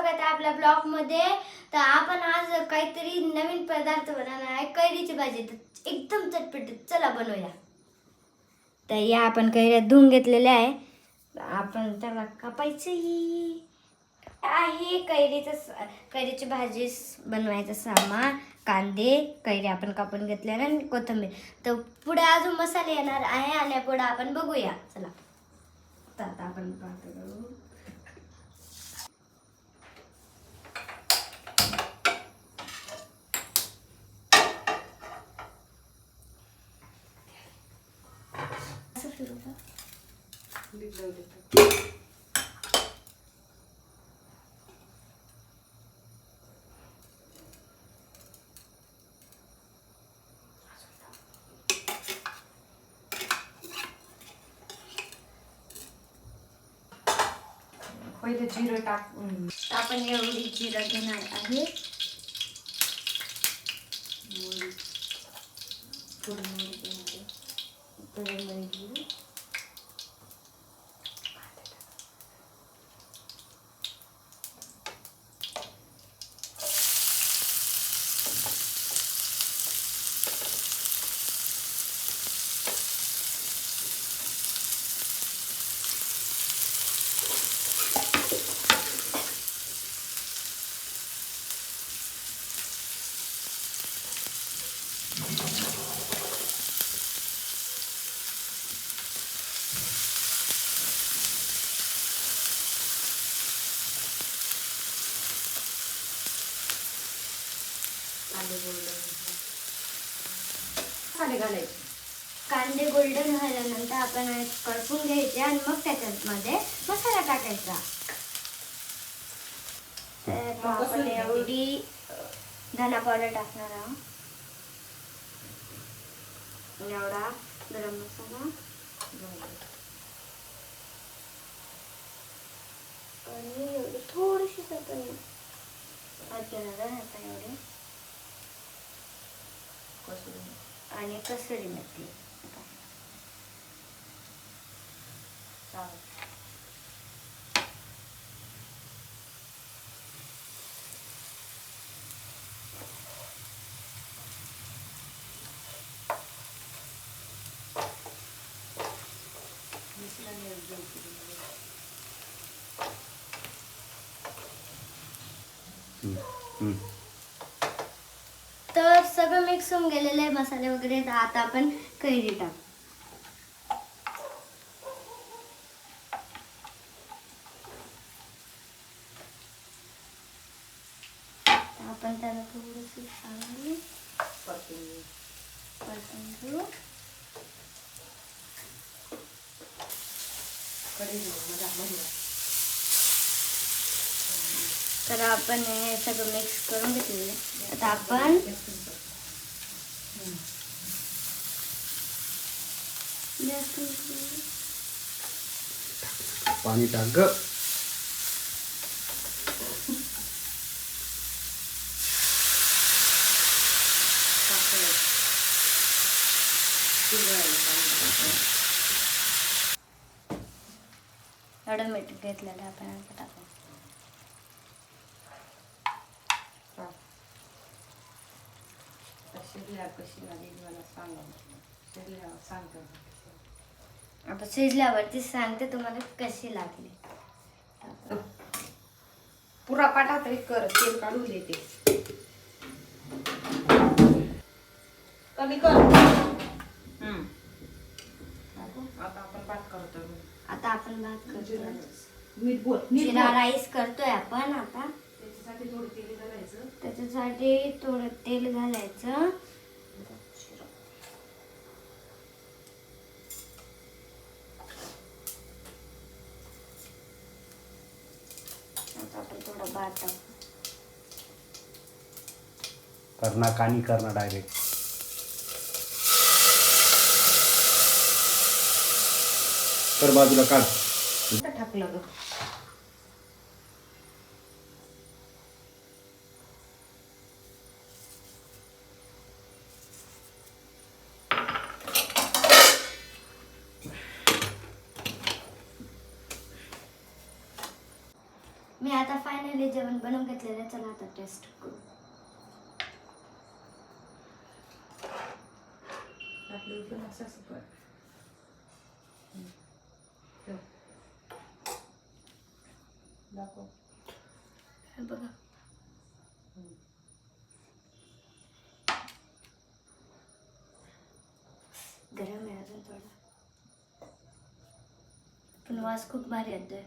स्वागत आहे आपल्या ब्लॉग मध्ये। तर आपण आज काहीतरी नवीन पदार्थ बनवणार आहे, कैरीची भाजी। तर एकदम चटपटीत, चला बनवूया। तर या आपण कैऱ्या धुवून घेतलेल्या आहे, आपण त्याला कापायचं आहे। कैरीची भाजी बनवायचं सामान, कांदे, कैरी आपण कापून घेतलेल्या आणि कोथिंबीर। तर पुढे अजून मसाले येणार आहे आणि पुढे आपण बघूया, चला। तर आता आपण पाहतो पहिले जिरं टाकून आपण एवढी जिरं घेणार आहे। मसाले घालायचे। कांदे गोल्डन झाल्यानंतर आपण करपून घ्यायचे आणि मग त्याच्यामध्ये मसाला टाकायचा। तर आपण एवढी धना पावडर टाकणार आहोत, एवढा गरम मसाला आणि एवढी थोडीशी चटणी आता एवढे आणि कसुरी मेथी। तर सगळं मिक्स होऊन गेलेलं आहे मसाले वगैरे। तर आता आपण कैरी टाक, आपण त्याला थोडंसं चांगली परतून घेऊ। तर आपण हे सगळं मिक्स करून घेतलेलं आहे। आता आपण पाणी टाक ग। एवढं मीठ घेतलेलं आपण आता टाकायचं। आता शिजल्यावरती सांगते तुम्हाला कशी लागली। पुरा पाठा तरी कर, तेल काढून देते। कमी कर। आता आपण भात करतो। आता आपण भात करतोय, मीठ बोल, जिरा राईस करतोय आपण। आता त्याच्यासाठी थोडं तेल घालायचं। त्याच्यासाठी थोडं तेल घालायचं। आता आपण थोडं भात टाकू। करना कानी करना डायरेक्ट तर बाजूला काढ। टाकलं ग। मी आता फायनली जेवण बनवून घेतलेलं आहे. चला आता टेस्ट करू. आपलं इथून असं असं कर. ठेव. दाखव. हे बघा. गरम आहे अजून थोडा, पण वास खूप भारी येतोय.